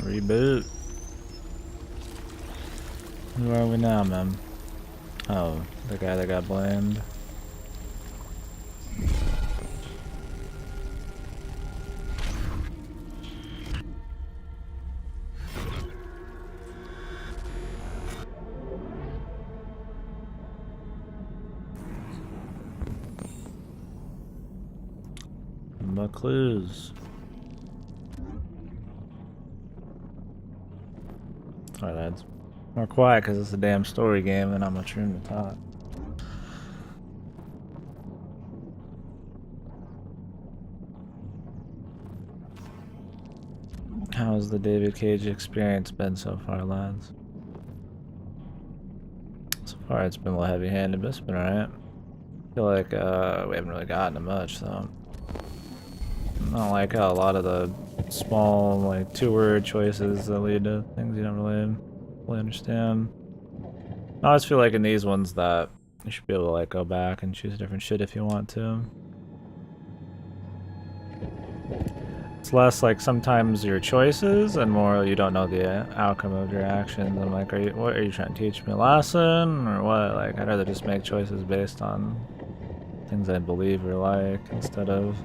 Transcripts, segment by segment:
Reboot. Where are we now, man? Oh, the guy that got blamed. More clues. Sorry, lads. More quiet because it's a damn story game and not much room to talk. How's the David Cage experience been so far, lads? So far it's been a little heavy-handed, but it's been alright. I feel like we haven't really gotten to much, so I don't like how a lot of the small, like, two-word choices that lead to things you don't really understand. I always feel like in these ones that you should be able to, like, go back and choose different shit if you want to. It's less like sometimes your choices and more you don't know the outcome of your actions. I'm like, what are you trying to teach me a lesson or what? Like, I'd rather just make choices based on things I believe or like instead of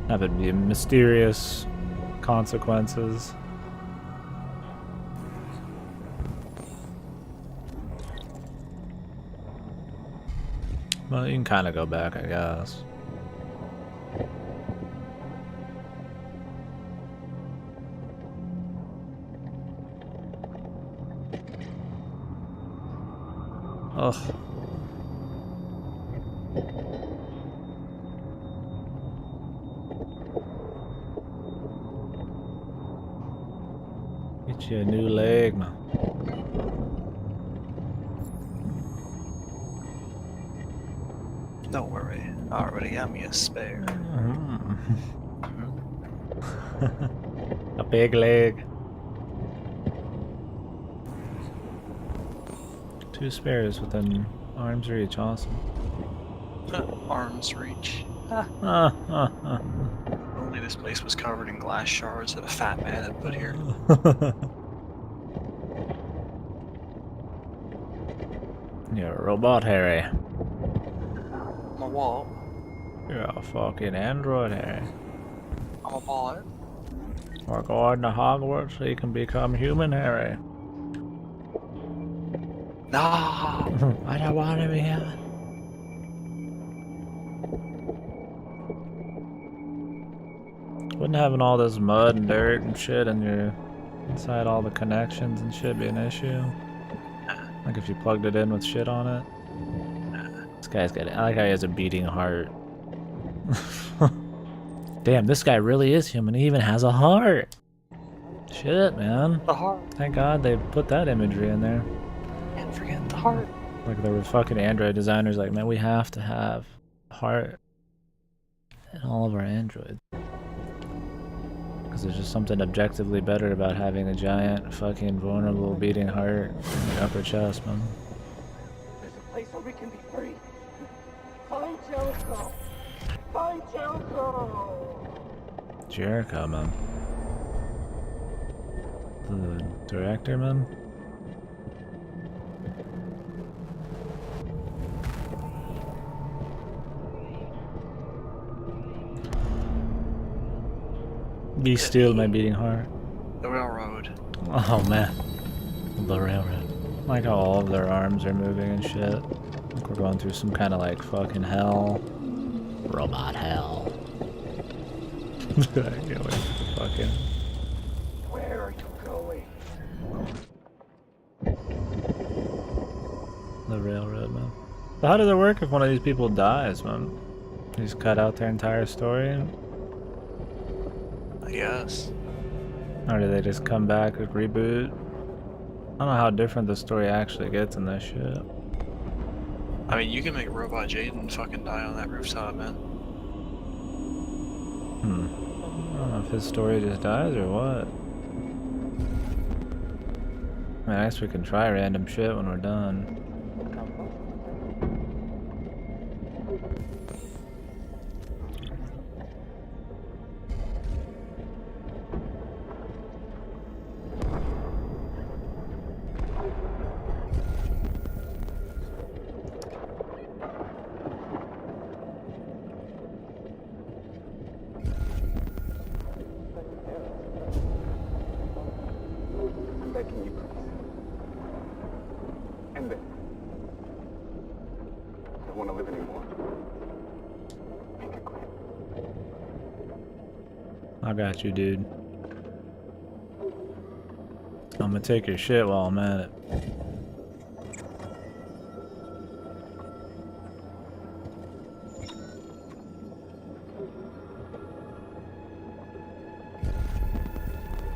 have it be mysterious consequences. Well, you can kind of go back, I guess. Ugh. Get you a new leg, man. Don't worry, I already got me a spare. A big leg. 2 spares within arm's reach, awesome. Arm's reach. Only this place was covered in glass shards that a fat man had put here. You're a robot, Harry. I'm a what? You're a fucking android, Harry. I'm a bot. We're going to Hogwarts so you can become human, Harry. Nah. I don't want to be human. Wouldn't having all this mud and dirt and shit and your inside all the connections and shit be an issue? Like if you plugged it in with shit on it? This guy's got it. I like how he has a beating heart. Damn, this guy really is human. He even has a heart. Shit, man. The heart. Thank God they put that imagery in there. Can't forget the heart. Like there were fucking Android designers like, man, we have to have a heart in all of our androids. Because there's just something objectively better about having a giant, fucking, vulnerable, beating heart in your upper chest, man. There's a place where we can be free. Find Jericho! Find Jericho! Jericho, man. The director, man? Be still, my beating heart. The railroad. Oh man. The railroad. Like how all of their arms are moving and shit. Like we're going through some kind of like fucking hell. Robot hell. Fucking. Where are you going? The railroad, man. So how does it work if one of these people dies, man? You just cut out their entire story? I guess. Or do they just come back and reboot? I don't know how different the story actually gets in this shit. I mean, you can make Robot Jaden fucking die on that rooftop, man. I don't know if his story just dies or what. I mean, I guess we can try random shit when we're done. I got you, dude. I'm gonna take your shit while I'm at it.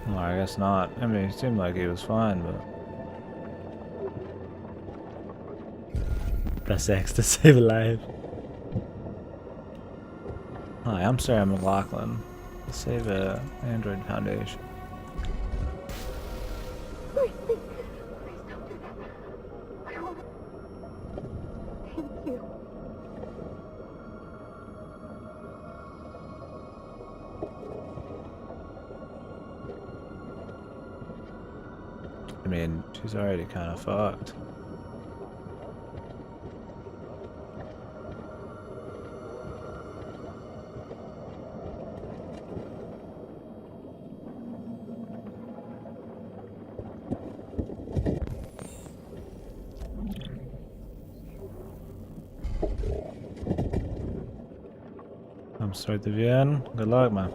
Well, I guess not. I mean, it seemed like he was fine, but... Press X to save a life. Hi, I'm Sarah McLaughlin. Save a Android Foundation. Please, please don't do that. I won't. Thank you. I mean, she's already kind of fucked. I'm start the VN. Good luck, man.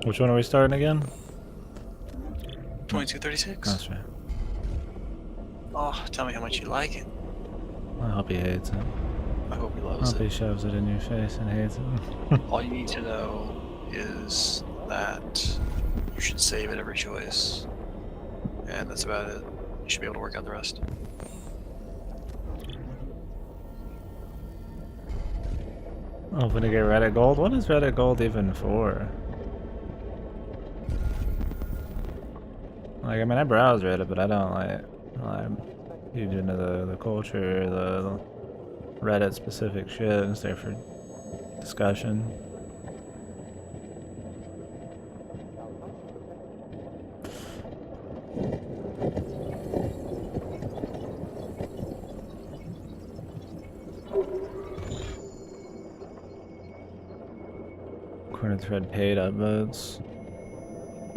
Which one are we starting again? 2236. That's right. Oh, tell me how much you like it. I hope he hates it. I hope he I loves hope he it. shoves it in your face and hates it. All you need to know is that you should save at every choice. And that's about it. You should be able to work out the rest. Hoping to get Reddit Gold? What is Reddit Gold even for? Like, I mean, I browse Reddit, but I don't like... I'm huge into the culture, the Reddit specific shit. It's there for discussion. Corner thread paid upvotes.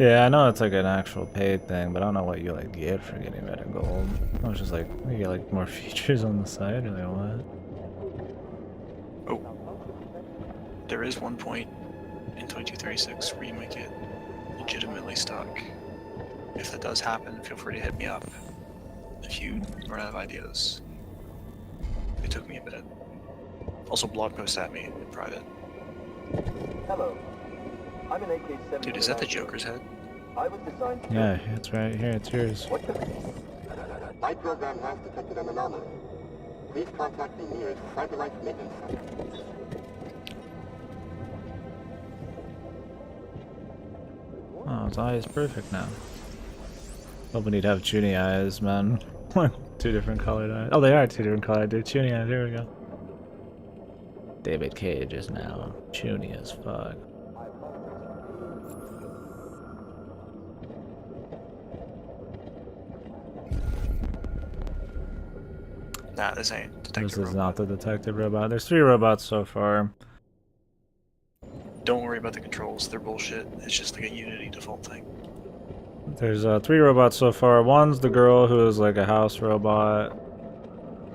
Yeah, I know it's like an actual paid thing, but I don't know what you like get for getting Reddit Gold. I was just like, you get like more features on the site, or like what? Oh. There is one point in 2236 where you might get legitimately stuck. If that does happen, feel free to hit me up. If you run out of ideas. It took me a bit. Also blog post at me in private. Hello. I'm an AK-7. Dude, is that the Joker's head? I was designed to... Yeah, it's right here, it's yours. What the... My program has detected an anomaly. Please contact the nearest satellite maintenance center. Oh, his eye is perfect now. Hoping he'd have chuny eyes, man. Two different colored eyes. Oh, they are two different colored. Dude, chuny eyes, here we go. David Cage is now chuny as fuck. Nah, this ain't detective This is robot. not the detective robot. There's 3 robots so far. Don't worry about the controls, they're bullshit. It's just like a Unity default thing. There's 3 robots so far. One's the girl who is like a house robot.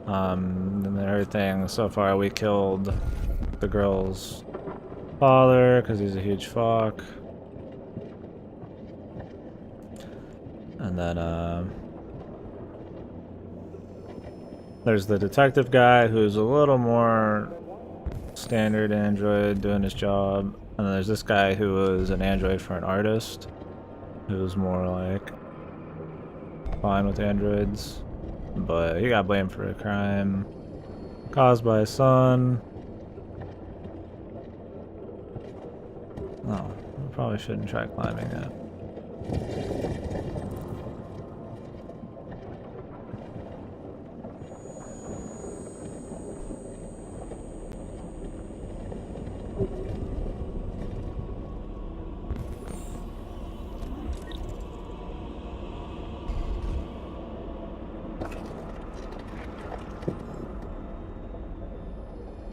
And everything so far we killed the girl's father because he's a huge fuck. And then there's the detective guy who's a little more standard android doing his job. And then there's this guy who was an android for an artist who's more like fine with androids. But he got blamed for a crime caused by his son. Oh, I probably shouldn't try climbing that.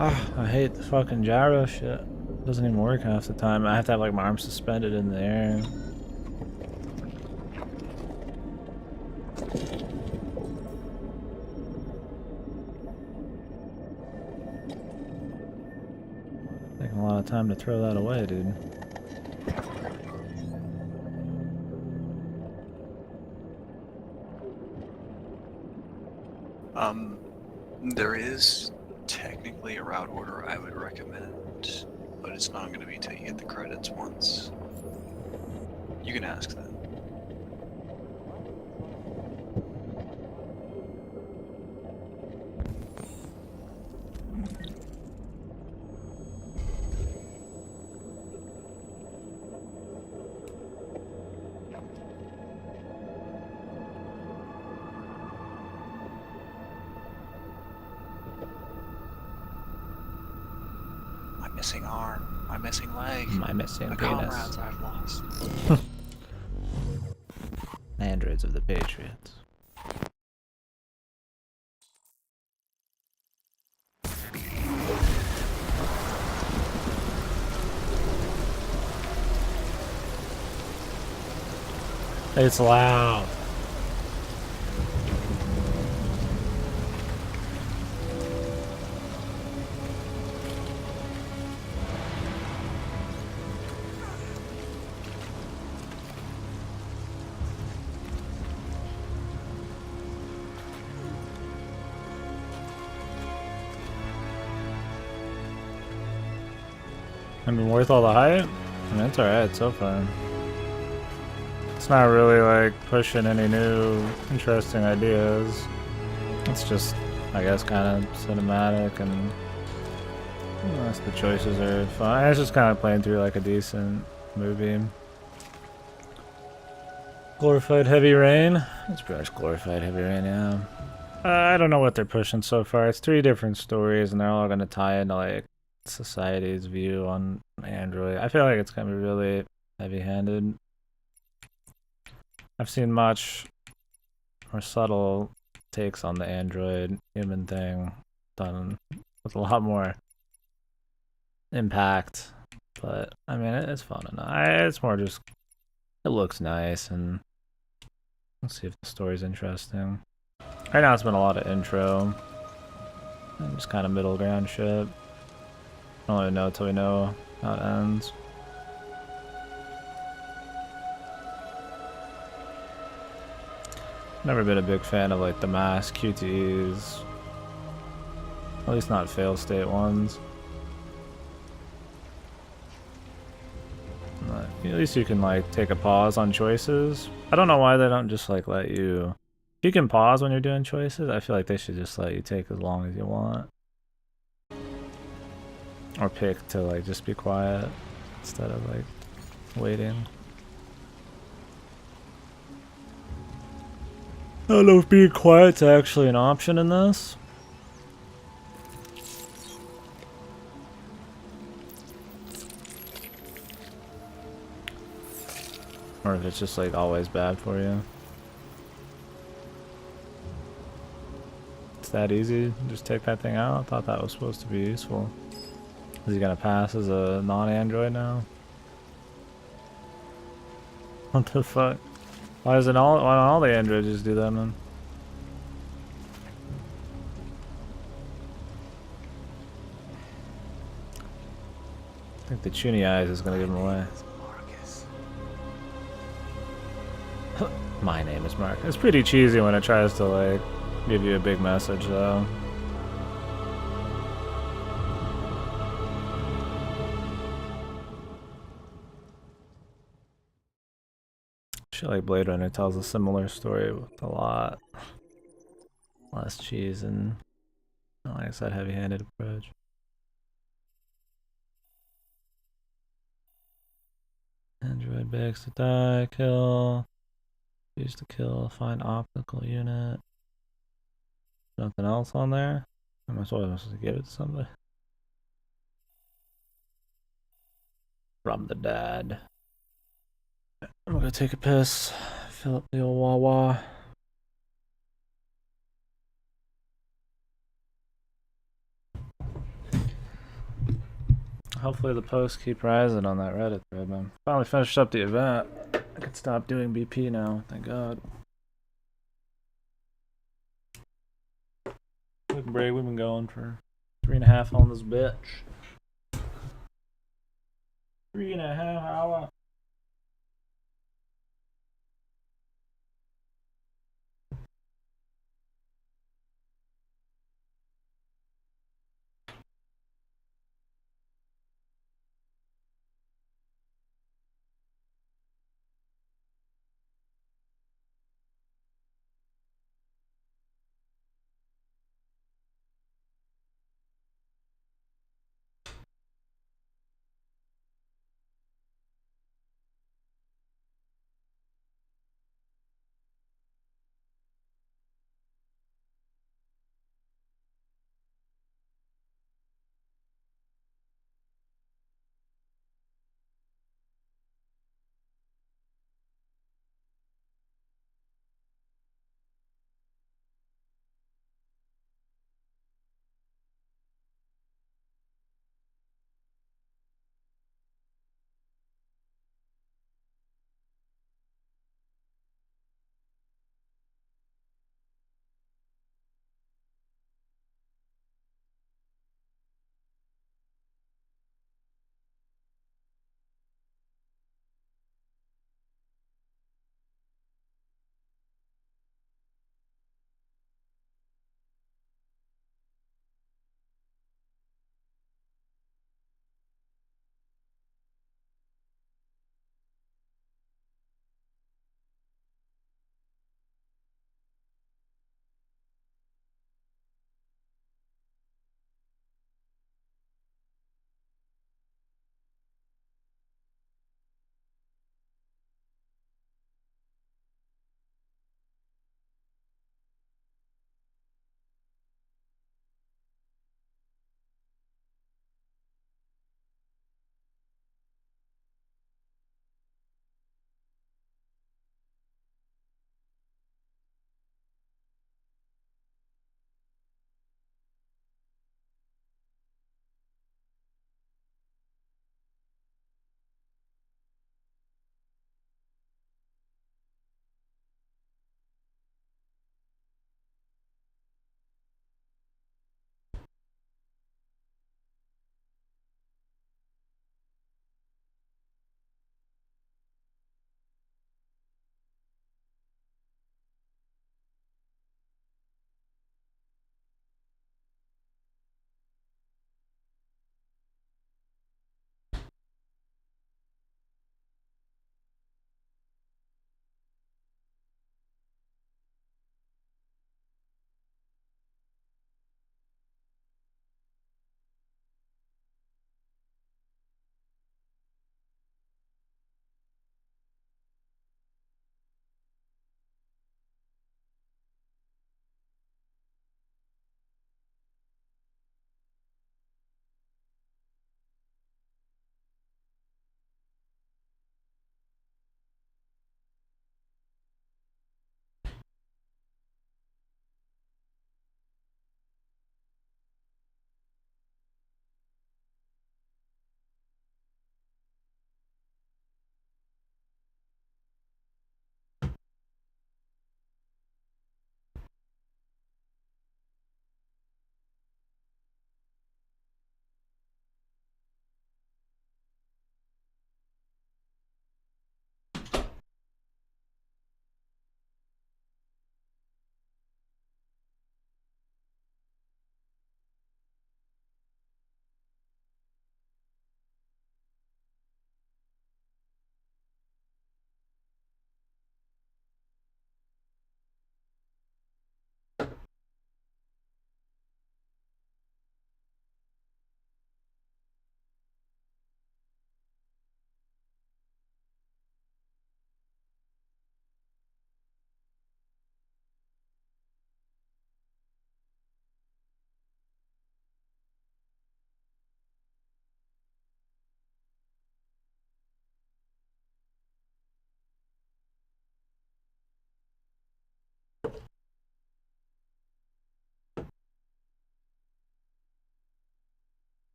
Ah, I hate the fucking gyro shit. Doesn't even work half the time. I have to have like my arms suspended in the air. Taking a lot of time to throw that away, dude. There is technically a route order I would recommend, but it's not going to be till you get the credits once. You can ask that. My missing arm, my missing leg, My missing the penis. comrades I've lost. Androids of the Patriots. It's loud. I mean, worth all the hype? I mean, it's alright so far. It's not really like pushing any new interesting ideas. It's just, I guess, kind of cinematic and the choices are fun. It's just kind of playing through like a decent movie. Glorified Heavy Rain. It's pretty much glorified Heavy Rain, yeah. I don't know what they're pushing so far. It's 3 different stories and they're all going to tie into like society's view on Android. I feel like it's going to be really heavy-handed. I've seen much more subtle takes on the Android human thing done with a lot more impact, but I mean it's fun enough. It's more just it looks nice and let's see if the story's interesting. Right now it's been a lot of intro and just kind of middle ground shit. I don't really know till we know how it ends. Never been a big fan of like the mass QTEs. At least not fail state ones. At least you can like take a pause on choices. I don't know why they don't just like let you... If you can pause when you're doing choices, I feel like they should just let you take as long as you want. Or pick to like just be quiet instead of like waiting. I don't know if being quiet's actually an option in this. Or if it's just like always bad for you. It's that easy? Just take that thing out? I thought that was supposed to be useful. Is he gonna pass as a non-Android now? What the fuck? Why don't all the Androids just do that, man? I think the Chuny Eyes is gonna give him away. My name is Mark. It's pretty cheesy when it tries to like give you a big message though. Shit like Blade Runner tells a similar story with a lot less cheese and, like I said, heavy-handed approach. Android begs to die, kill. Use to kill, find optical unit. Nothing else on there? Am I supposed to give it to somebody? From the dad. I'm gonna take a piss. Fill up the old Wawa. Hopefully the posts keep rising on that Reddit thread, man. Finally finished up the event. I can stop doing BP now, thank God. Quick break, we've been going for 3.5 on this bitch. 3.5 hours.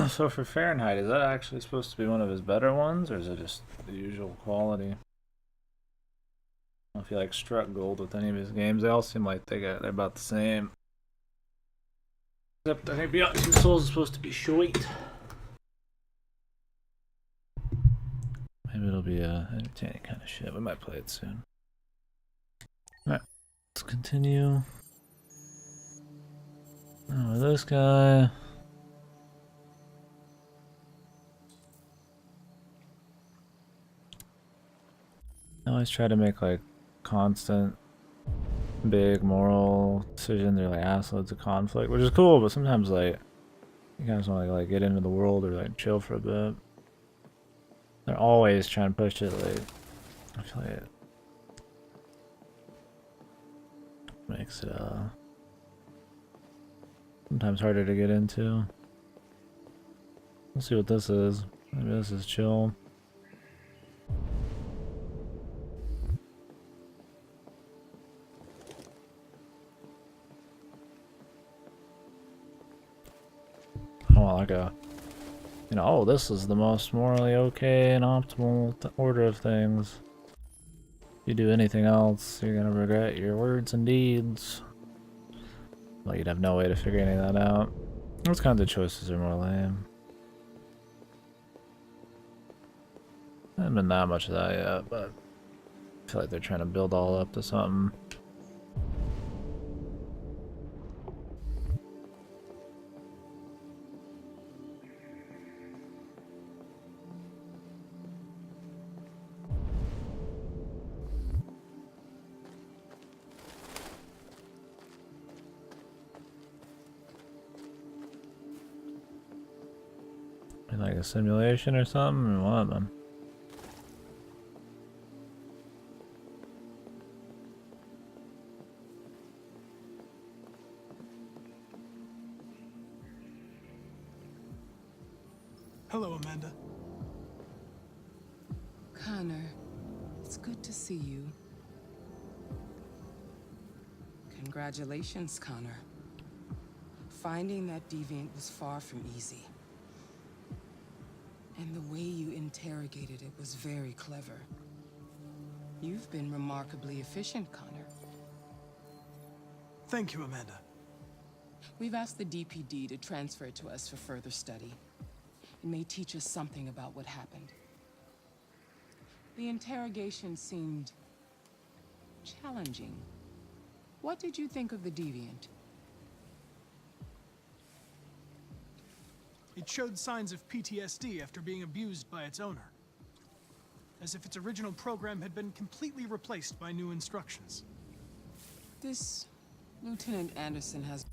So for Fahrenheit, is that actually supposed to be one of his better ones, or is it just the usual quality? I don't know if he like struck gold with any of his games. They all seem like they're about the same. Except I think Beyond Two Souls is supposed to be short. Maybe it'll be a entertaining kind of shit. We might play it soon. Alright, let's continue. Oh, this guy. I always try to make like constant, big moral decisions or like ass loads of conflict, which is cool, but sometimes like you guys want to like get into the world or like chill for a bit. They're always trying to push it like I feel like it makes it sometimes harder to get into. Let's see what this is. Maybe this is chill. I want like a, you know, oh, this is the most morally okay and optimal order of things. If you do anything else, you're gonna regret your words and deeds. Well, you'd have no way to figure any of that out. Those kinds of choices are more lame. I haven't been that much of that yet, but I feel like they're trying to build all up to something. Like a simulation or something, or what, man? Hello, Amanda. Connor, it's good to see you. Congratulations, Connor. Finding that deviant was far from easy. And the way you interrogated it was very clever. You've been remarkably efficient, Connor. Thank you, Amanda. We've asked the DPD to transfer it to us for further study. It may teach us something about what happened. The interrogation seemed challenging. What did you think of the deviant? It showed signs of PTSD after being abused by its owner. As if its original program had been completely replaced by new instructions. This Lieutenant Anderson has...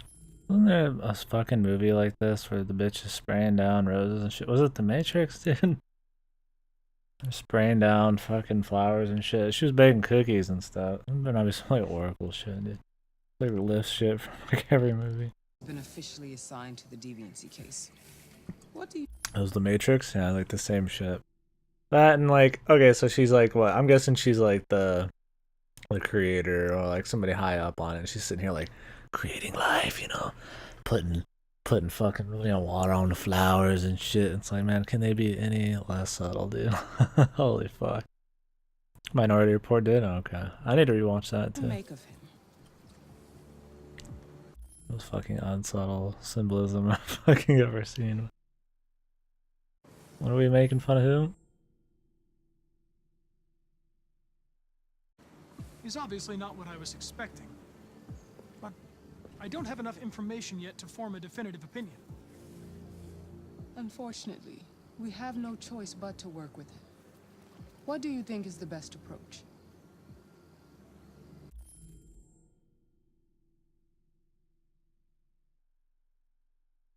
Wasn't there a fucking movie like this where the bitch is spraying down roses and shit? Was it The Matrix, dude? They're spraying down fucking flowers and shit. She was baking cookies and stuff. But obviously like Oracle shit, dude. They lift shit from like every movie. been officially assigned to the deviancy case. What do you... It was The Matrix? Yeah, like the same shit. That and like, okay, so she's like, what? I'm guessing she's like the creator or like somebody high up on it. She's sitting here like creating life, you know, putting fucking, you know, water on the flowers and shit. It's like, man, can they be any less subtle, dude? Holy fuck. Minority Report did? Okay. I need to rewatch that too. make of him? Most fucking unsubtle symbolism I've fucking ever seen. What are we making fun of who? He's obviously not what I was expecting. But I don't have enough information yet to form a definitive opinion. Unfortunately, we have no choice but to work with him. What do you think is the best approach?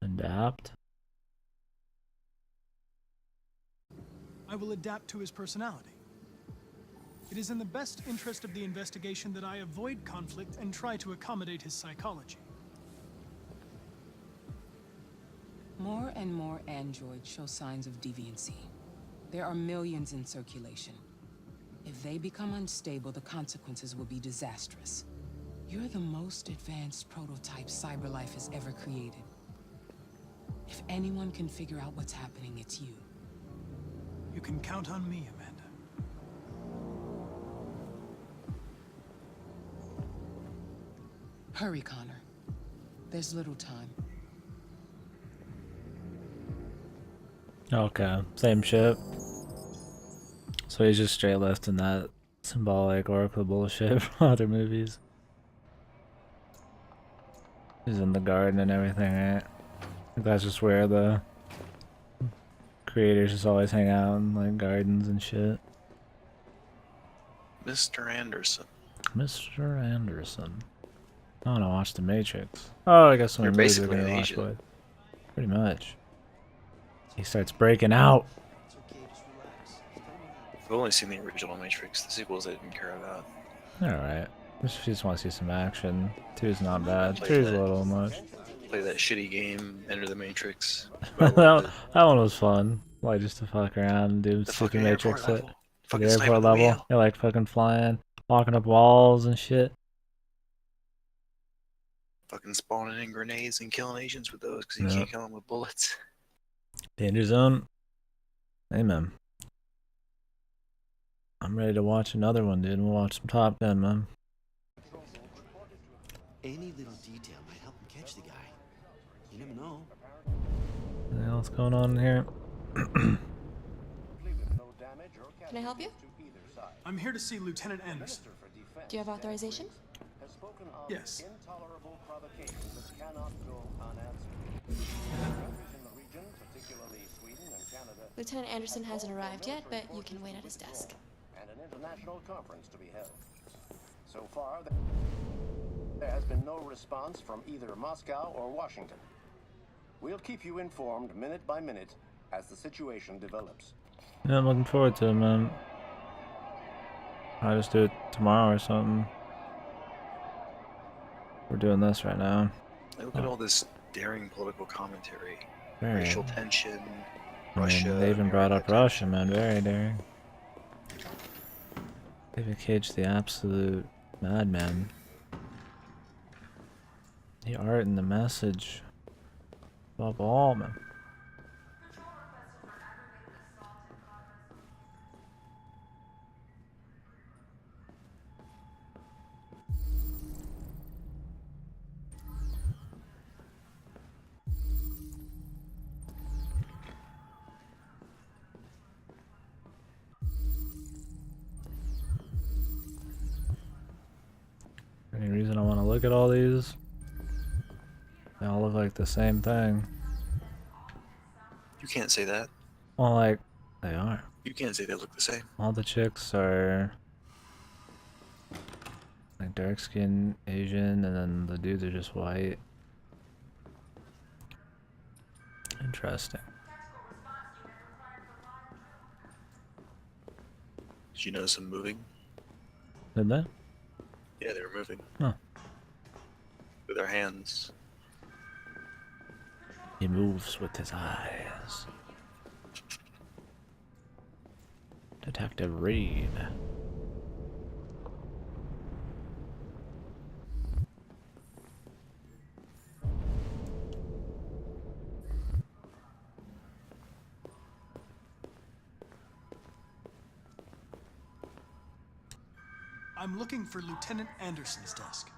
Adapt? I will adapt to his personality. It is in the best interest of the investigation that I avoid conflict and try to accommodate his psychology. More and more androids show signs of deviancy. There are millions in circulation. If they become unstable, the consequences will be disastrous. You're the most advanced prototype CyberLife has ever created. If anyone can figure out what's happening, it's you. You can count on me, Amanda. Hurry, Connor. There's little time. Okay, same shit. So he's just straight left in that symbolic oracle bullshit from other movies. He's in the garden and everything, right? I think that's just where the creators just always hang out in like gardens and shit. Mr. Anderson. Mr. Anderson. I wanna watch The Matrix. Oh, I guess some You're movies are basically gonna an watch, agent. but pretty much. He starts breaking out. I've only seen the original Matrix. The sequels I didn't care about. Alright. Just want to see some action. 2's not bad. Play 3's a that. little much. Play that shitty game, Enter the Matrix. that one was fun. Like just to fuck around and do The stupid fucking Matrix airport at level. the Fucking sniping airport the level. wheel. You're like fucking flying, walking up walls and shit. Fucking spawning in grenades and killing agents with those because you Yeah. can't kill them with bullets. Danger Zone. Hey man. I'm ready to watch another one, dude. We'll watch some Top Gun, man. Any little detail might help him catch the guy. You never know. Anything else going on in here? Can I help you? I'm here to see Lieutenant Anderson. Do you have authorization? Yes. Lieutenant Anderson hasn't arrived yet, but you can wait at his desk. And an international conference to be held. So far, there has been no response from either Moscow or Washington. We'll keep you informed minute by minute as the situation develops. Yeah, I'm looking forward to it, man. I'll just do it tomorrow or something. We're doing this right now. Look at all this daring political commentary. Very. Racial tension, I Russia. mean, they even brought up America Russia, man. Very daring. David Cage, the absolute madman. The art and the message. Above all, man. Any reason I want to look at all these? They all look like the same thing. You can't say that. Well, like, they are. You can't say they look the same. All the chicks are like dark skin, Asian, and then the dudes are just white. Interesting. Did you notice them moving? Did they? Yeah, they were moving. Huh. With their hands. He moves with his eyes. Detective Reed. I'm looking for Lieutenant Anderson's desk.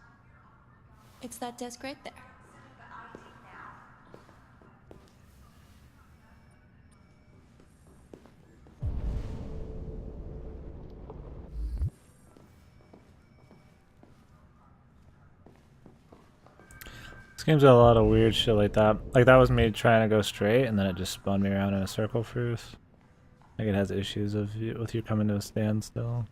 It's that desk right there. This game's got a lot of weird shit like that. Like that was me trying to go straight, and then it just spun me around in a circle first. Like it has issues of with you coming to a standstill.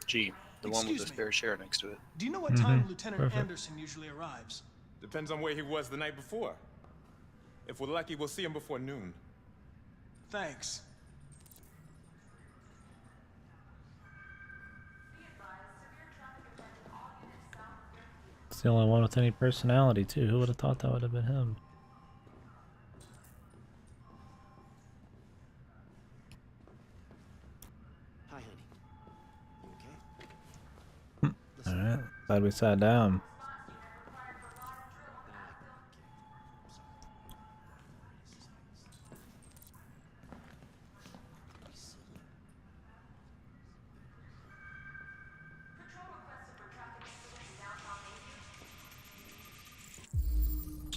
Gee, the one with Excuse the me. spare chair next to it. Do you know what time Lieutenant Perfect. Anderson usually arrives? Depends on where he was the night before. If we're lucky, we'll see him before noon. Thanks. It's the only one with any personality, too. Who would have thought that would have been him? Hi, honey. You okay? Listen, Alright, glad we sat down.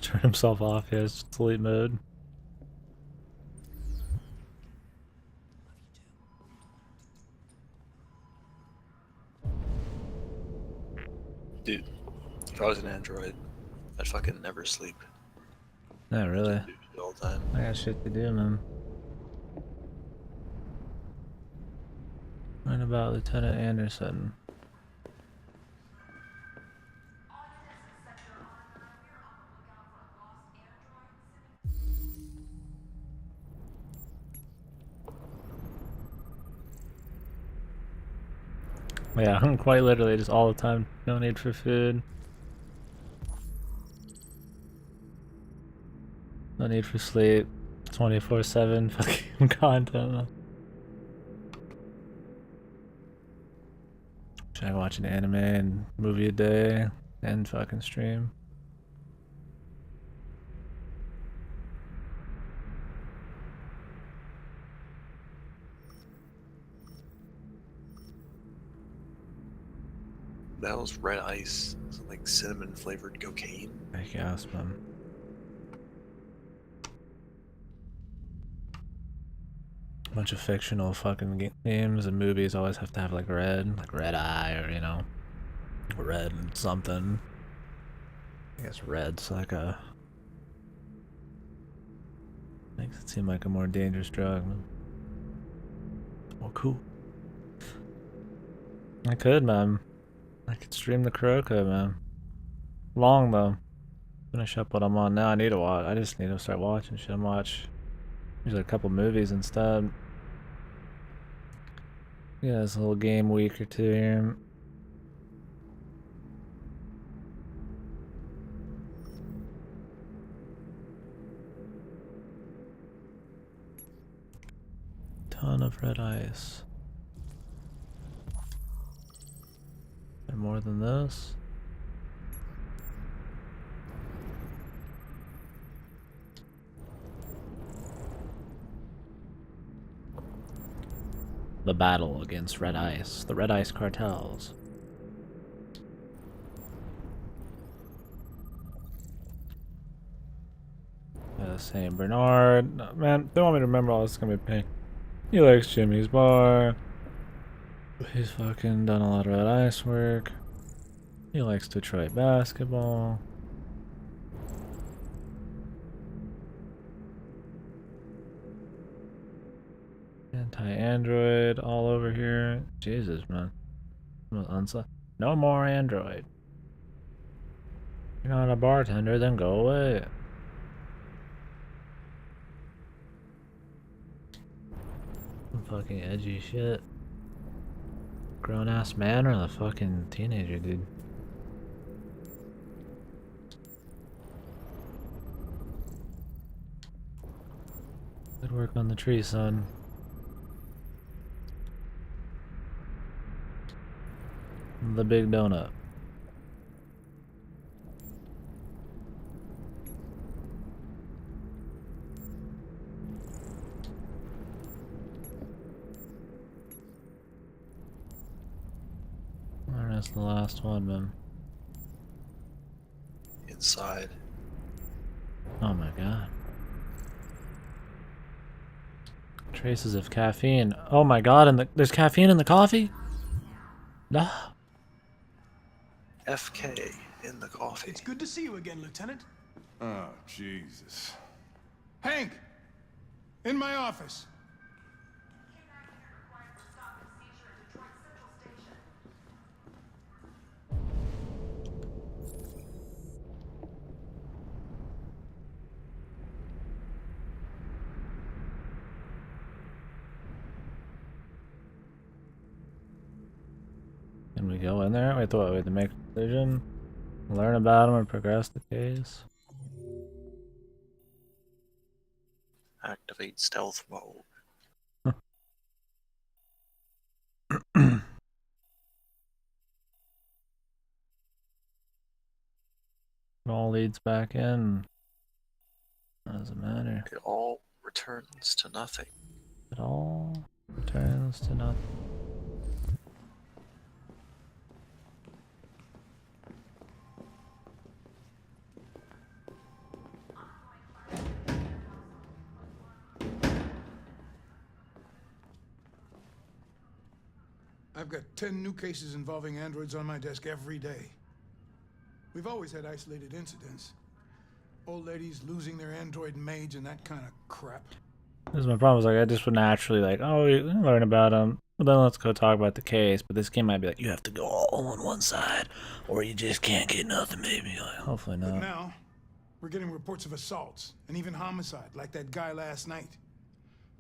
Turn himself off, he has sleep mode. Dude, if I was an android, I'd fucking never sleep. Not really. Do it all the time. I got shit to do, man. What about Lieutenant Anderson? Yeah, I'm quite literally just all the time. No need for food. No need for sleep. 24/7 fucking content. Should I watch an anime and movie a day and fucking stream? The hell's red ice? Is it like cinnamon flavored cocaine? I guess, man. Bunch of fictional fucking games and movies always have to have like red eye, or you know, red and something. I guess red's like a makes it seem like a more dangerous drug. Oh, cool. I could, man. I could stream the Kuroko, man. Long though. Finish up what I'm on now. I need to watch. I just need to start watching shit. I'm watch usually a couple movies instead. Yeah, this little game week or two here. Ton of red ice. And more than this. The battle against red ice. The red ice cartels. St. Bernard. No, man, they want me to remember all this is gonna be pain. He likes Jimmy's Bar. He's fucking done a lot of red ice work. He likes Detroit basketball. Anti-android all over here. Jesus, man. No more android. You're not a bartender, then go away. Some fucking edgy shit. Grown-ass man or the fucking teenager, dude? Good work on the tree, son. The big donut. Alright, that's the last one, man. Inside. Oh my god. Traces of caffeine. Oh my god, and there's caffeine in the coffee? No. FK in the coffee. It's good to see you again, Lieutenant. Oh, Jesus. Hank! In my office. Can we go in there? We thought we had to make a decision. Learn about him or progress the case. Activate stealth mode. It all leads back in. Doesn't matter. It all returns to nothing. It all returns to nothing. I've got 10 new cases involving androids on my desk every day. We've always had isolated incidents. Old ladies losing their android maids and that kind of crap. This is my problem. Is like I just would naturally like, oh, we learn about him. Well, then let's go talk about the case. But this game might be like, you have to go all on one side, or you just can't get nothing. Maybe like, hopefully not. But now, we're getting reports of assaults and even homicide, like that guy last night.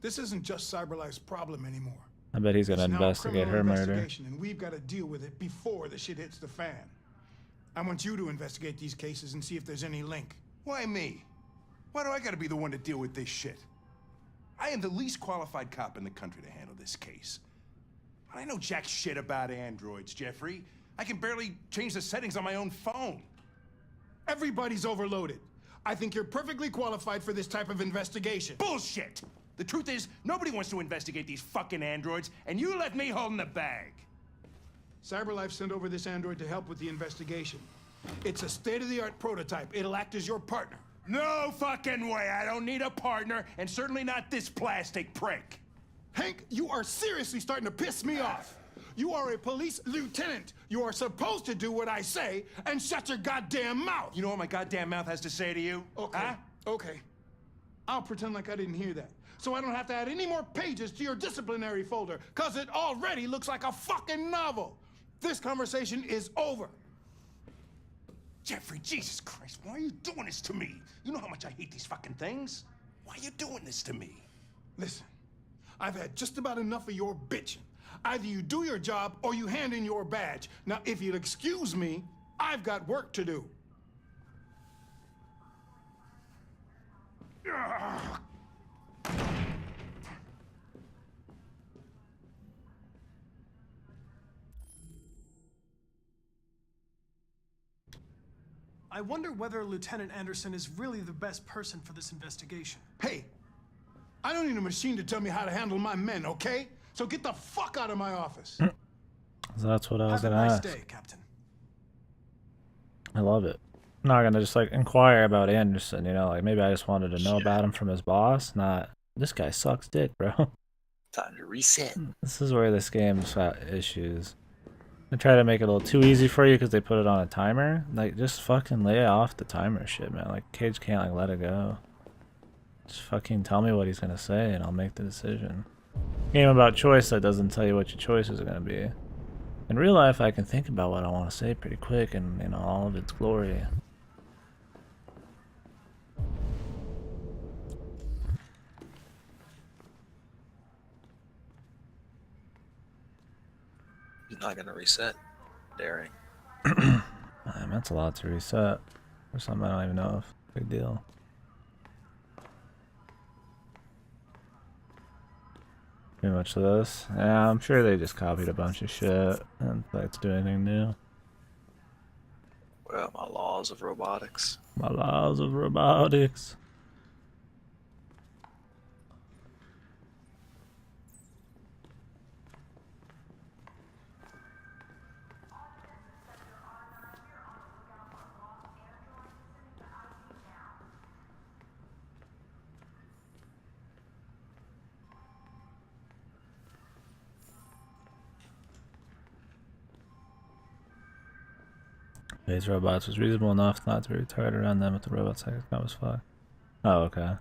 This isn't just CyberLife's problem anymore. I bet he's gonna It's now a investigate her criminal murder. investigation, and we've got to deal with it before the shit hits the fan. I want you to investigate these cases and see if there's any link. Why me? Why do I gotta be the one to deal with this shit? I am the least qualified cop in the country to handle this case. I know jack shit about androids, Jeffrey. I can barely change the settings on my own phone. Everybody's overloaded. I think you're perfectly qualified for this type of investigation. Bullshit! The truth is, nobody wants to investigate these fucking androids, and you left me holding the bag. CyberLife sent over this android to help with the investigation. It's a state-of-the-art prototype. It'll act as your partner. No fucking way! I don't need a partner, and certainly not this plastic prick. Hank, you are seriously starting to piss me off. You are a police lieutenant. You are supposed to do what I say and shut your goddamn mouth. You know what my goddamn mouth has to say to you? Okay, huh? okay. I'll pretend like I didn't hear that, so I don't have to add any more pages to your disciplinary folder, because it already looks like a fucking novel. This conversation is over. Jeffrey, Jesus Christ, why are you doing this to me? You know how much I hate these fucking things. Why are you doing this to me? Listen, I've had just about enough of your bitching. Either you do your job or you hand in your badge. Now, if you'll excuse me, I've got work to do. I wonder whether Lieutenant Anderson is really the best person for this investigation. Hey, I don't need a machine to tell me how to handle my men, okay? So get the fuck out of my office. So that's what I was Have a gonna nice ask. day, Captain. I love it. I'm not gonna just like inquire about Anderson, you know, like maybe I just wanted to know about him from his boss, not this guy sucks dick, bro. Time to reset. This is where this game's got issues. They try to make it a little too easy for you because they put it on a timer. Like, just fucking lay off the timer shit, man. Like, Cage can't like let it go. Just fucking tell me what he's gonna say and I'll make the decision. Game about choice that doesn't tell you what your choices are gonna be. In real life, I can think about what I want to say pretty quick and, you know, all of its glory. He's not gonna reset. Daring. Man, that's a lot to reset. For something I don't even know of. Big deal. Pretty much this. Yeah, I'm sure they just copied a bunch of shit and like to do anything new. Well, my laws of robotics. My laws of robotics. These robots was reasonable enough not to be retarded around them with the robots like that was fuck. Oh, okay.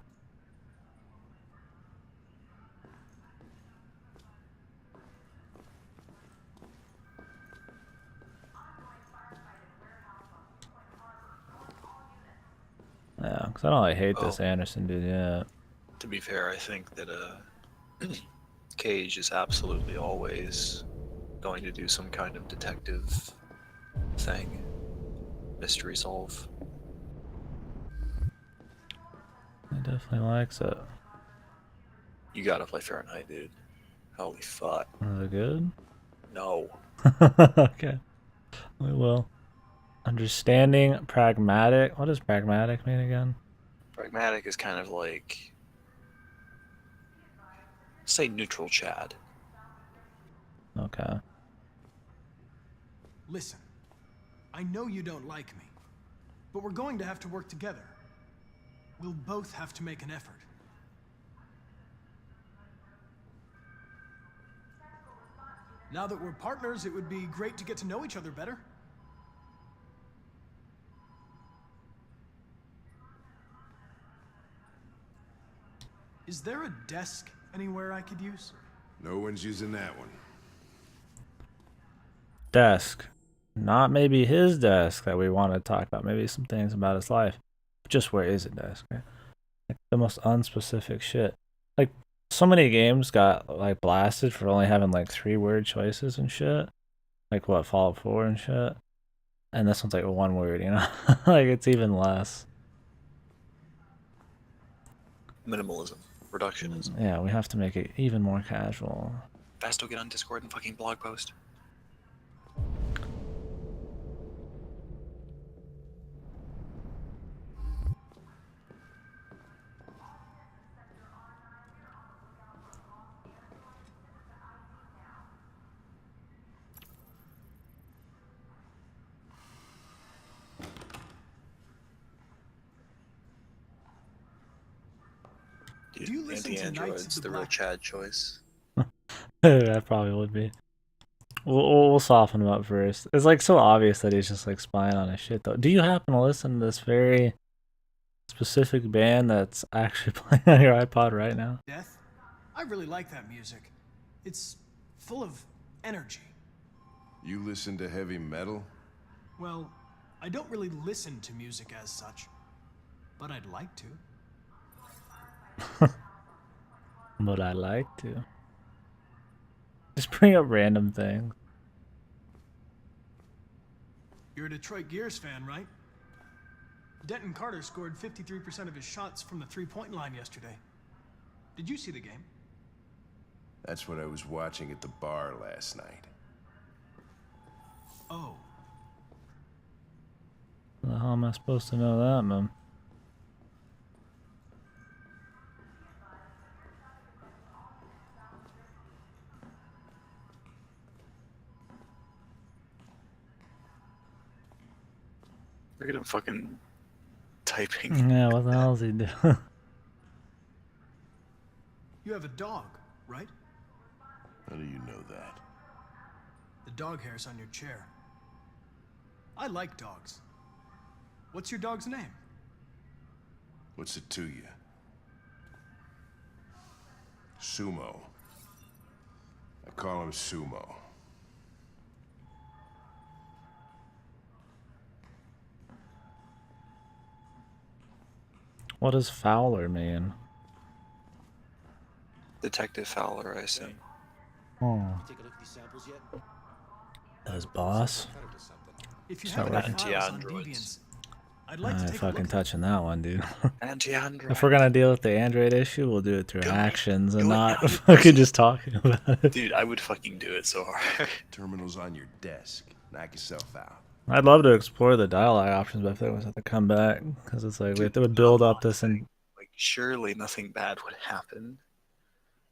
Yeah, because I don't like hate this Anderson dude, yeah. To be fair, I think that Cage is absolutely always going to do some kind of detective thing. mystery solve. He definitely likes it. You gotta play Fahrenheit, dude. Holy fuck. Is it good? No. Okay. We will. Understanding pragmatic. What does pragmatic mean again? Pragmatic is kind of like, say, neutral Chad. Okay. Listen, I know you don't like me, but we're going to have to work together. We'll both have to make an effort. Now that we're partners, it would be great to get to know each other better. Is there a desk anywhere I could use? No one's using that one. Desk. Not maybe his desk that we want to talk about. Maybe some things about his life. Just where is a desk, right? Like the most unspecific shit. Like so many games got like blasted for only having like 3-word choices and shit. Like what, Fallout 4 and shit. And this one's like 1 word, you know? Like it's even less. Minimalism. Reductionism. Yeah, we have to make it even more casual. Fasto, get on Discord and fucking blog post. Dude, Do you listen to Knights of anti-androids, the the real Black? Chad choice. That probably would be. We'll soften him up first. It's like so obvious that he's just like spying on his shit though. Do you happen to listen to this very specific band that's actually playing on your iPod right now? Death? I really like that music. It's full of energy. You listen to heavy metal? Well, I don't really listen to music as such, but I'd like to. But I like to. Just bring up random things. You're a Detroit Gears fan, right? Denton Carter scored 53% of his shots from the three-point line yesterday. Did you see the game? That's what I was watching at the bar last night. Oh. How the hell am I supposed to know that, man? Look at him fucking typing. Yeah, what the hell is he doing? You have a dog, right? How do you know that? The dog hair's on your chair. I like dogs. What's your dog's name? What's it to you? Sumo. I call him Sumo. What does Fowler mean? Detective Fowler, I assume. Oh. Take a look at these samples yet? His boss? If you It's have not any working. files on Deviants, I'd like to I take a fucking look. touching that one, dude. Anti-android. If we're gonna deal with the Android issue, we'll do it through actions and Do it not now, you fucking just talking about it. Dude, I would fucking do it so hard. Terminal's on your desk. Knock yourself out. I'd love to explore the dialogue options, but I feel like we have to come back because it's like it would build up this and Like, surely nothing bad would happen.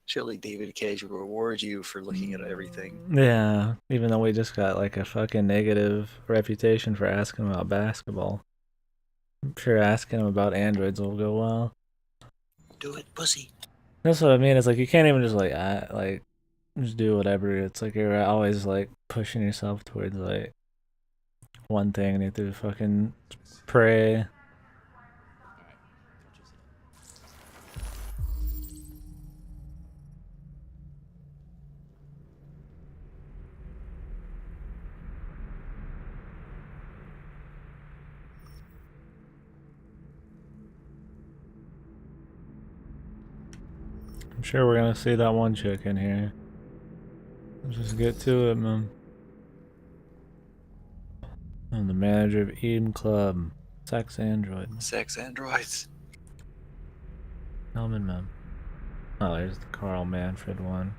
Surely David Cage would reward you for looking at everything. yeah. Even though we just got like a fucking negative reputation for asking about basketball, I'm sure asking him about androids will go well. Do it, pussy. That's what I mean. It's like you can't even just like just do whatever. It's like you're always like pushing yourself towards like one thing and you have to fucking pray. I'm sure we're gonna see that one chick in here. Let's just get to it, man. I'm the manager of Eden Club. Sex android. Sex androids. Helmet man. Oh, there's the Carl Manfred one.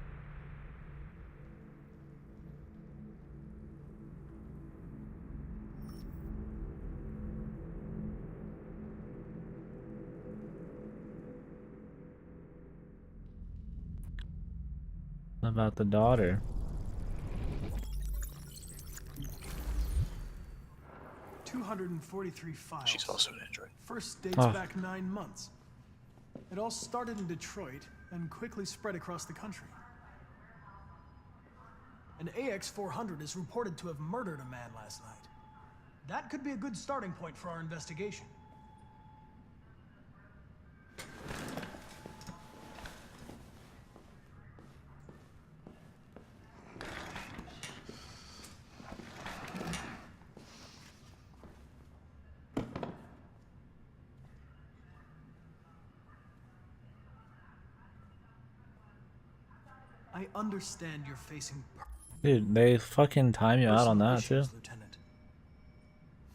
What about the daughter? 243 files. She's also an android. First dates back 9 months. It all started in Detroit and quickly spread across the country. An AX-400 is reported to have murdered a man last night. That could be a good starting point for our investigation. I understand you're facing. Dude, they fucking time you out on that too. Lieutenant.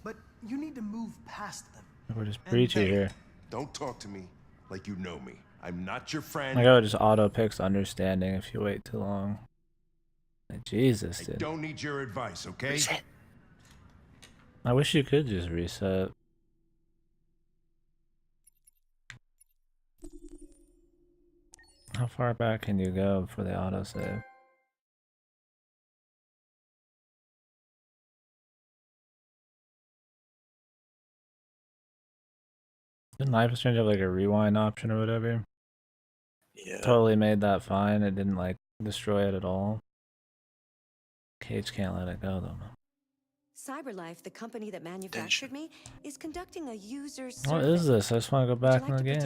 But you need to move past them. We're just preachy here. Don't talk to me like you know me. I'm not your friend. My God, it just auto picks understanding if you wait too long. Like, Jesus, dude. I don't need your advice, okay? Reset. I wish you could just reset. How far back can you go for the autosave? Didn't Life is Strange have like a rewind option or whatever? Yeah. Totally made that fine. It didn't like destroy it at all. Cage can't let it go though. CyberLife, the company that manufactured me, is conducting a user survey. What is this? I just want to go back in the game.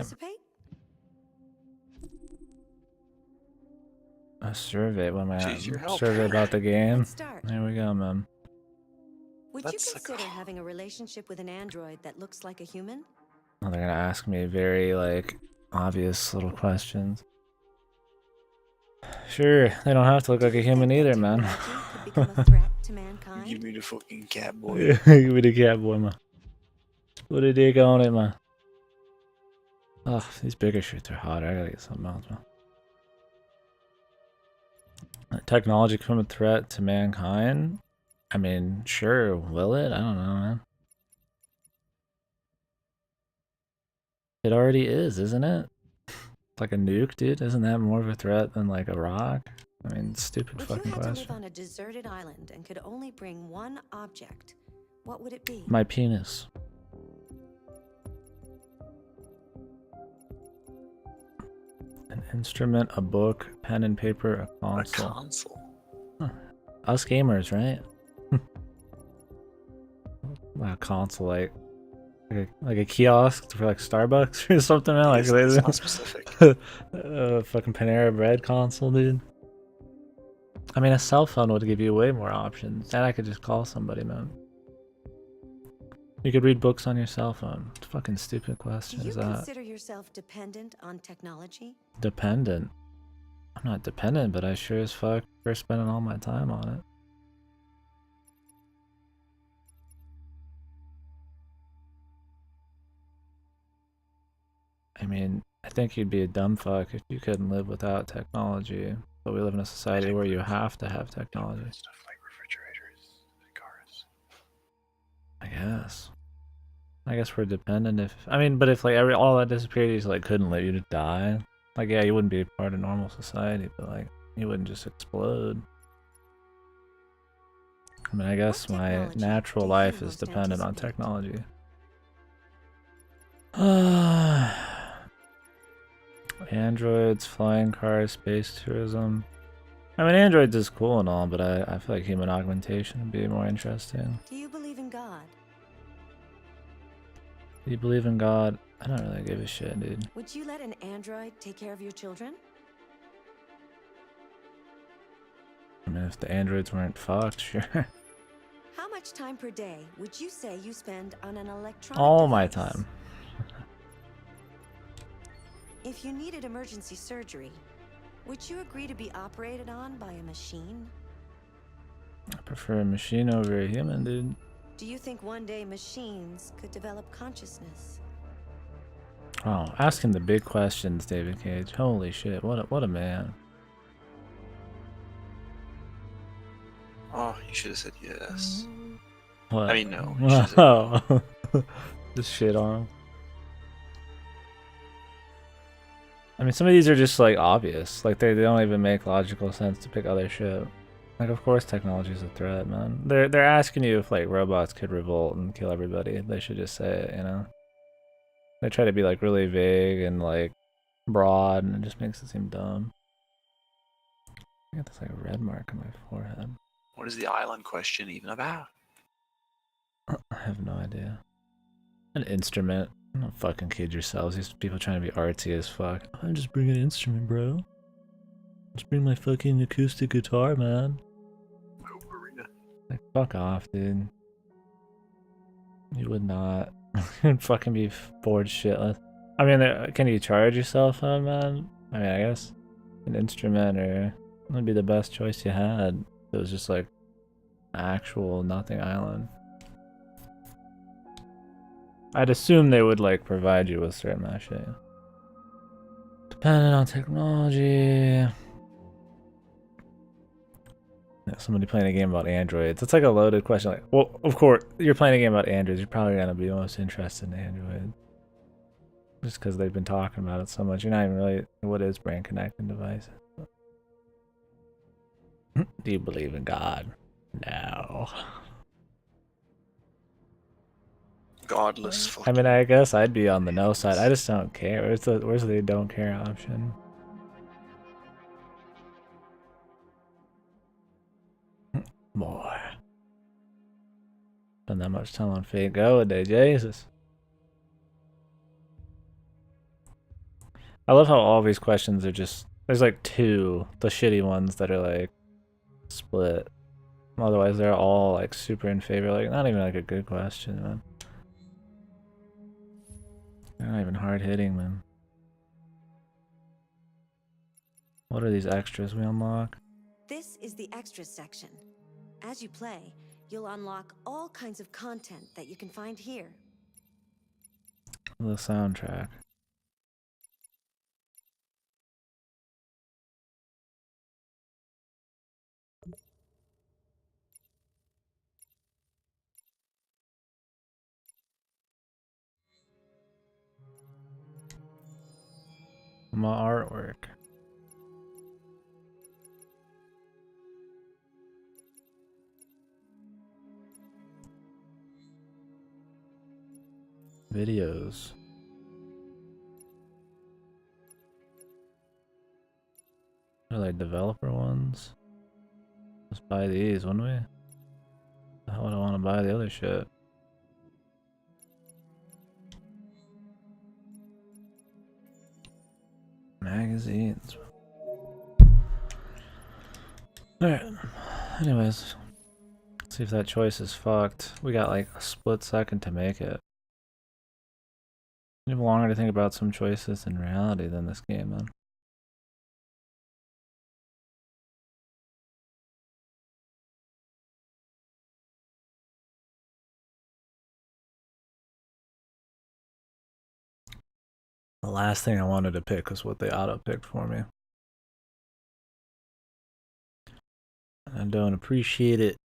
A survey. What am I at? Survey about the game. There we go, man. Would you consider having a relationship with an android that looks like a human? Oh, they're gonna ask me very like obvious little questions. Sure, they don't have to look like a human either, man. Give me the fucking cat boy. Give me the cat boy, man. Put a dick on it, man. Oh, these bigger shirts are hotter. I gotta get something else, man. Technology become a threat to mankind? I mean, sure, will it? I don't know, man. It already is, isn't it? Like a nuke, dude? Isn't that more of a threat than like a rock? I mean, stupid fucking question. If you had to live on a deserted island and could only bring one object, what would it be? My penis. An instrument, a book, pen and paper, a console. A console. Huh. Us gamers, right? A console, like a kiosk for like Starbucks or something, man. Like it's not specific. Fucking Panera Bread console, dude. I mean, a cell phone would give you way more options, and I could just call somebody, man. You could read books on your cell phone. What fucking stupid question is that? Do you consider yourself dependent on technology? Dependent? I'm not dependent, but I sure as fuck are spending all my time on it. I mean, I think you'd be a dumb fuck if you couldn't live without technology. But we live in a society where you have to have technology. Stuff like refrigerators and cars. I guess. I guess we're dependent if... I mean, but if like all that disappeared, you just like couldn't live, you'd die. Like, yeah, you wouldn't be part of normal society, but like, you wouldn't just explode. I mean, I guess my natural life is dependent on technology. Androids, flying cars, space tourism. I mean, androids is cool and all, but I feel like human augmentation would be more interesting. Do you believe in God? Do you believe in God? I don't really give a shit, dude. Would you let an android take care of your children? I mean, if the androids weren't fucked, sure. How much time per day would you say you spend on an electronic All device? my time. If you needed emergency surgery, would you agree to be operated on by a machine? I prefer a machine over a human, dude. Do you think one day machines could develop consciousness? Oh, asking the big questions, David Cage. Holy shit, what a man. Oh, you should have said yes. What? I mean, no. You should have said no. Oh. Just shit on him. I mean, some of these are just like obvious. Like they don't even make logical sense to pick other shit. Like, of course technology is a threat, man. They're asking you if like robots could revolt and kill everybody. They should just say it, you know? They try to be like really vague and like broad, and it just makes it seem dumb. I got this like red mark on my forehead. What is the island question even about? I have no idea. An instrument. Don't fucking kid yourselves. These people trying to be artsy as fuck. I'm just bringing an instrument, bro. Just bring my fucking acoustic guitar, man. Like, fuck off, dude. You would not. You'd fucking be bored shitless. I mean, can you charge your cell phone, man? I mean, I guess an instrument or would be the best choice you had. It was just like actual nothing island. I'd assume they would like provide you with certain amount of shit. Depending on technology. Yeah, somebody playing a game about androids. It's like a loaded question. Like, well, of course, you're playing a game about androids. You're probably gonna be most interested in androids, just because they've been talking about it so much. You're not even really. What is brain connecting devices? Do you believe in God? No. Godless. I mean, I guess I'd be on the no side. I just don't care. Where's the don't care option? Boy. Spend that much time on Fate Go a day, Jesus. I love how all these questions are just, there's like two, the shitty ones that are like split. Otherwise they're all like super in favor, like not even like a good question, man. They're not even hard hitting, man. What are these extras we unlock? This is the extras section. As you play, you'll unlock all kinds of content that you can find here. The soundtrack. My artwork. Videos. They're like developer ones. Let's buy these, wouldn't we? The hell would I want to buy the other shit? Magazines. Alright. Anyways. Let's see if that choice is fucked. We got like a split second to make it. You have longer to think about some choices in reality than this game, man. The last thing I wanted to pick was what they auto-picked for me. I don't appreciate it.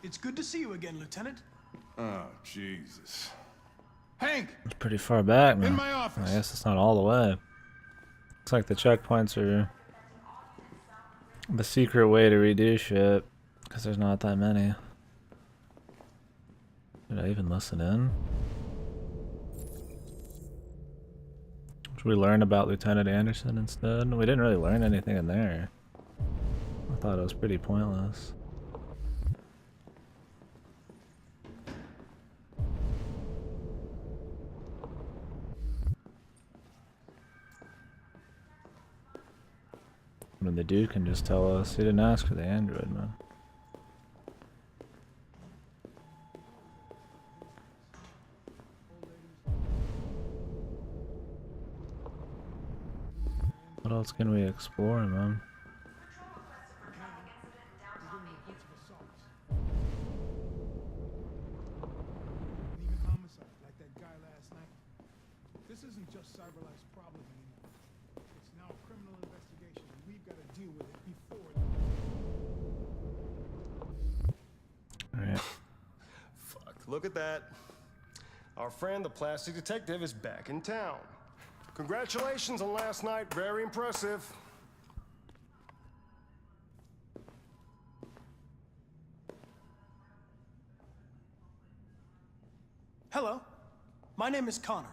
It's good to see you again, Lieutenant. Oh, Jesus. Hank! It's pretty far back, man. In my office. I guess it's not all the way. Looks like the checkpoints are the secret way to redo shit, because there's not that many. Did I even listen in? Should we learn about Lieutenant Anderson instead? We didn't really learn anything in there. I thought it was pretty pointless. I mean, the dude can just tell us. He didn't ask for the android, man. What else can we explore, man? Even homicide, like that guy last night. This isn't just CyberLife's problem anymore. It's now a criminal investigation, and we've got to deal with it before. Alright. Fuck, look at that. Our friend, the plastic detective, is back in town. Congratulations on last night. Very impressive. Hello, my name is Connor.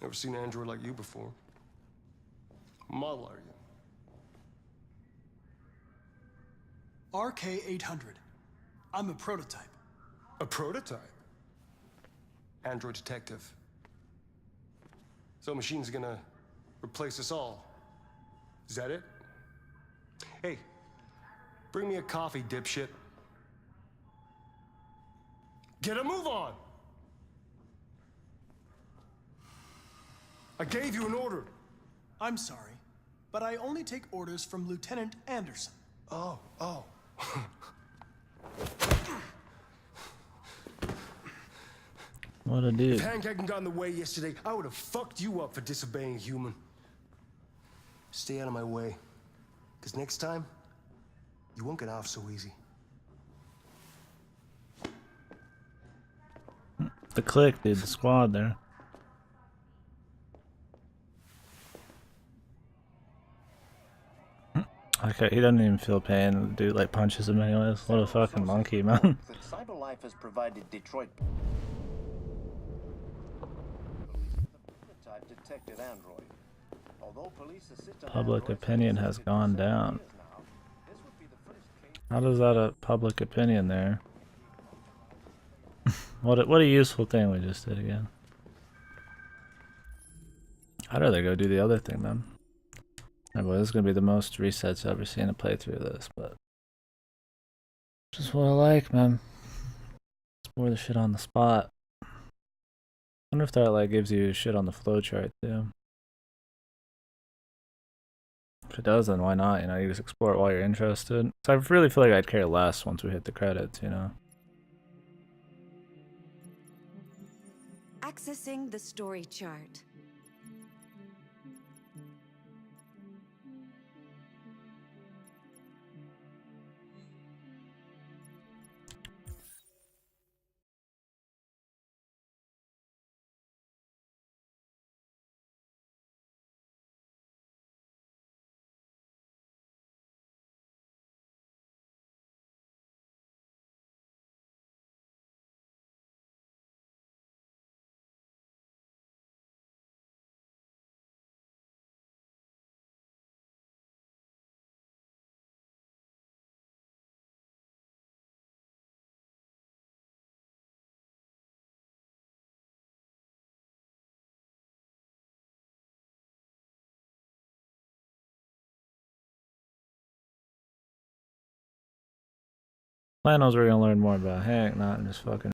Never seen an android like you before. What model are you? RK-800. I'm a prototype. A prototype? Android detective. So machine's gonna replace us all. Is that it? Hey, bring me a coffee, dipshit. Get a move on! I gave you an order. I'm sorry, but I only take orders from Lieutenant Anderson. Oh. What a dude. If Hank hadn't gotten in the way yesterday, I would have fucked you up for disobeying a human. Stay out of my way. Because next time, you won't get off so easy. The clique, dude, the squad there. Okay, he doesn't even feel pain. The dude like punches him anyways. What a fucking monkey, man. That CyberLife has provided Detroit prototype detected android. Although police assist on Public androids opinion for has years gone now, down. this would be the first case. How does that a public opinion there? What a useful thing we just did again. I'd rather go do the other thing then. Alright, boy, this is gonna be the most resets I've ever seen a playthrough of this, but just what I like, man. Explore the shit on the spot. Wonder if that like gives you shit on the flowchart too. If it does, then why not? You know, you just explore it while you're interested. So I really feel like I'd care less once we hit the credits, you know. Accessing the story chart. Plan was we're gonna learn more about Hank, not just fucking